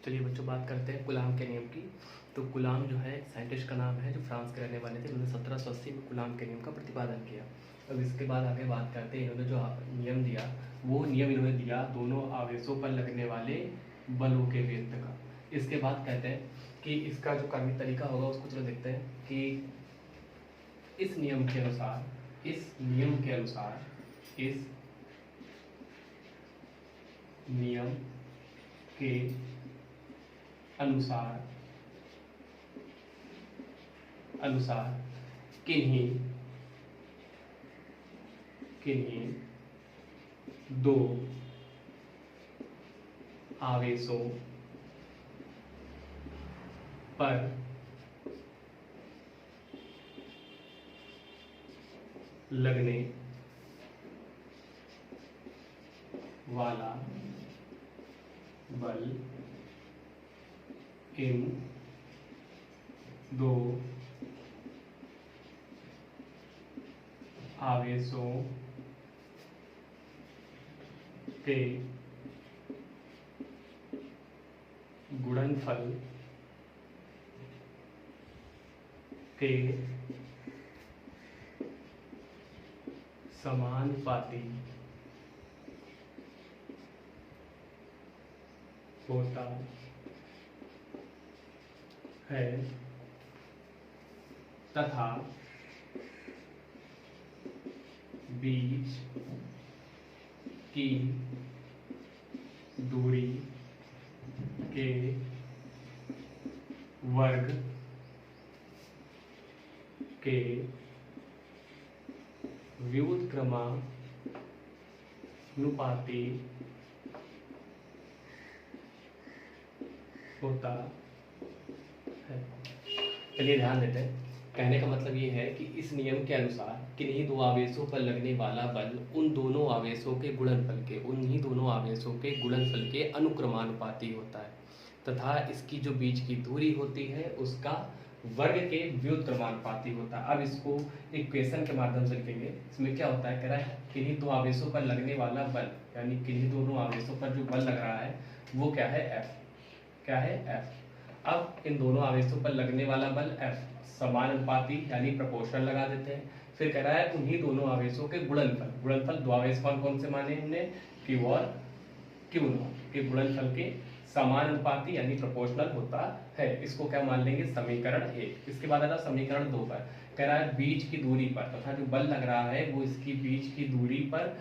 चलिए बच्चों बात करते हैं कूलाम के नियम की। तो कूलाम जो है साइंटिस्ट का नाम है जो फ्रांस के रहने वाले थे। इन्होंने 1780 में कूलाम के नियम का प्रतिपादन किया। अब इसके बाद आगे बात करते हैं इन्होंने जो नियम दिया, वो नियम इन्होंने दिया दोनों आवेशों पर लगने वाले बलों के वेग का। इसके बाद कहते हैं कि इसका जो कार्मिक तरीका होगा उसको चलो देखते हैं कि इस नियम के अनुसार इस नियम के अनुसार किन्हीं दो आवेशों पर लगने वाला बल इन दो आवेशों के गुणनफल के समानुपाती होता है तथा बीच की दूरी के वर्ग के व्युत्क्रमानुपाती होता है। चलिए ध्यान देते हैं। कहने का मतलब ये है कि इस नियम के अनुसार किन्हीं दो आवेशों पर लगने वाला बल उन दोनों आवेशों के गुणनफल के अनुक्रमानुपाती होता है तथा इसकी जो बीच की दूरी होती है उसका वर्ग के व्युत्क्रमानुपाती होता है। अब इसको इक्वेशन के माध्यम से लिखेंगे। इसमें क्या होता है, कह रहा है किन्हीं दो आवेशों पर लगने वाला बल, यानी किन्हीं दोनों आवेशों पर जो बल लग रहा है वो क्या है, F। क्या है, F। अब इन दोनों आवेशों पर लगने वाला बल F समानुपाती यानी प्रोपोर्शनल लगा देते हैं। फिर कह रहा है उन्हीं दोनों आवेशों के गुणनफल दो आवेश कौन से माने हमने, Q और Q नॉट के गुणनफल के समानुपाती यानी प्रोपोर्शनल होता है। इसको क्या मान लेंगे, समीकरण 1। इसके बाद आता समीकरण 2 पर कह रहा है बीच की दूरी पर तथा जो बल लग रहा है वो इसकी बीच की दूरी पर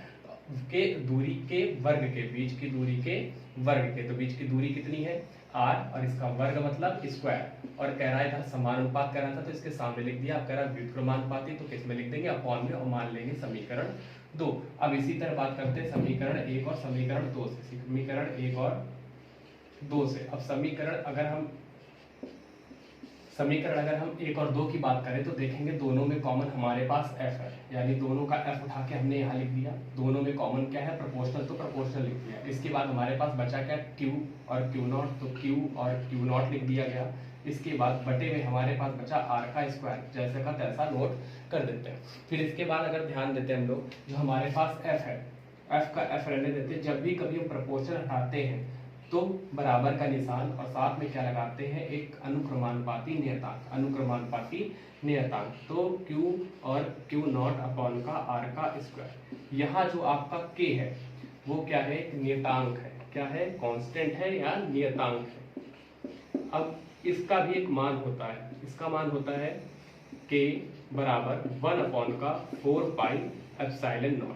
दूरी के वर्ग के तो बीच की दूरी कितनी है, r, और इसका वर्ग मतलब स्क्वायर। और कह रहा है था समानुपात कह रहा था तो इसके सामने लिख दिया। अब कह रहा है व्युत्क्रमानुपाती तो किस में लिख देंगे, अपॉन में, और मान लेंगे समीकरण 2। अब इसी तरह बात करते हैं समीकरण 1 और समीकरण 2 से। समीकरण 1 और 2 से अब समीकरण अगर हम 1 और 2 की बात करें तो देखेंगे दोनों में कॉमन हमारे पास f है, यानी दोनों का f उठा के हमने यहाँ लिख दिया। दोनों में कॉमन क्या है, प्रोपोर्शनल, तो प्रोपोर्शनल लिख दिया। इसके बाद हमारे पास बचा क्या, q और q नॉट, तो q और q नॉट लिख दिया गया। इसके बाद बटे में हमारे पास बचा r का स्क्वायर, जैसे का तैसा नोट कर देते हैं। फिर इसके बाद अगर ध्यान देते हैं हम लोग, जो हमारे पास f है, f का f रहने देते हैं। जब भी कभी हम प्रोपोर्शन हटाते हैं तो बराबर का निशान और साथ में क्या लगाते हैं, एक अनुक्रमानुपाती नियतांक। तो Q और Q नॉट अपॉन का R का स्क्वायर। यहाँ जो आपका K है वो क्या है, नियतांक है। क्या है, कांस्टेंट है या नियतांक है। अब इसका भी एक मान होता है, इसका मान होता है K बराबर 1 अपॉन का 4 पाई एप्सिलॉन नॉट।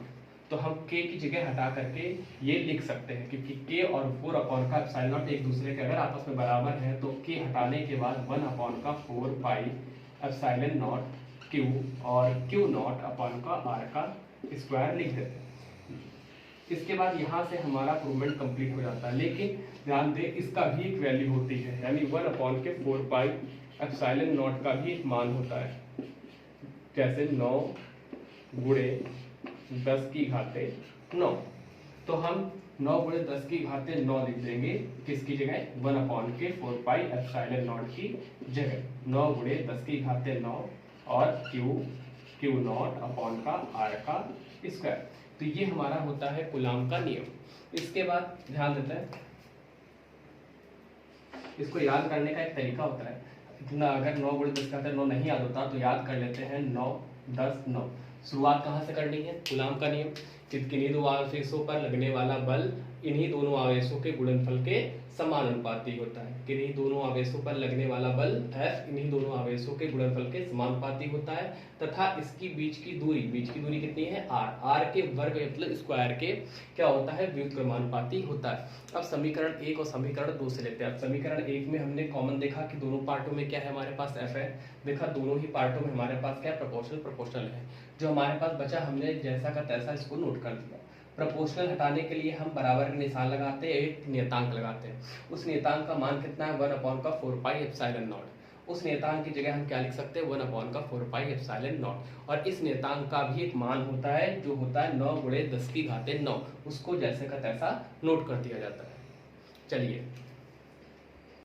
तो हम k की जगह हटा करके ये लिख सकते हैं, क्योंकि k और 4 अपॉन का एप्सिलॉन नॉट एक दूसरे के अगर आपस में बराबर है तो k हटाने के बाद 1 अपॉन का 4 पाई एप्सिलॉन नॉट q और q नॉट अपॉन का r का स्क्वायर लिख देते हैं। इसके बाद यहाँ से हमारा प्रूवमेंट कंप्लीट हो जाता है। लेकिन ध्यान दें इसका भी एक वैल्यू होती है, यानी 1 अपॉन के 4 पाई एप्सिलॉन नॉट का भी एक मान होता है। जैसे 9 गुणे 10 की घाते 9, तो हम 9 गुणे 10 की घाते 9 लिख देंगे। किसकी जगह, 1 अपॉन के 4 पाई एप्सिलॉन नॉट की जगह। 9 गुणे 10 की घाते 9 और Q नॉट अपॉन का R का स्क्वायर। तो ये हमारा होता है कूलाम का नियम। इसके बाद ध्यान देते हैं इसको याद करने का एक तरीका होता है, इतना अगर 9 गुणे 10 का 9 नहीं याद होता तो याद कर लेते हैं 9 10 9। शुरुआत कहाँ से करनी है? कूलाम का नियम, किन्हीं दो आवेशों पर लगने वाला बल इन्हीं दोनों आवेशों के गुणनफल के समानुपाती होता है। किन्हीं दोनों आवेशों पर लगने वाला बल F इन्हीं दोनों आवेशों के गुणनफल के समानुपाती होता है तथा इसकी बीच की दूरी कितनी है? r के वर्ग मतलब स्क्वायर के क्या होता है? व्युत्क्रमानुपाती होता है। अब समीकरण 1 और समीकरण 2 से लेते हैं। अब समीकरण 1 में हमने कॉमन देखा कि दोनों पार्टों में क्या है? हमारे पास F है। देखा दोनों ही पार्टों में हमारे पास क्या है? प्रोपोर्शनल है। जो हमारे पास बचा हमने जैसा का तैसा इसको नोट कर दिया। प्रोपोर्शनल हटाने के लिए हम बराबर का निशान लगाते हैं, एक नियतांक लगाते हैं। उस नियतांक का मान कितना है? 1/4 पाई एप्सिलॉन नॉट। उस नियतांक की जगह हम क्या लिख सकते हैं? 1/4 पाई एप्सिलॉन नॉट। और इस नियतांक का भी एक मान होता है जो होता है 9 गुणे 10 की घाते 9। उसको जैसे का तैसा नोट कर दिया जाता है। चलिए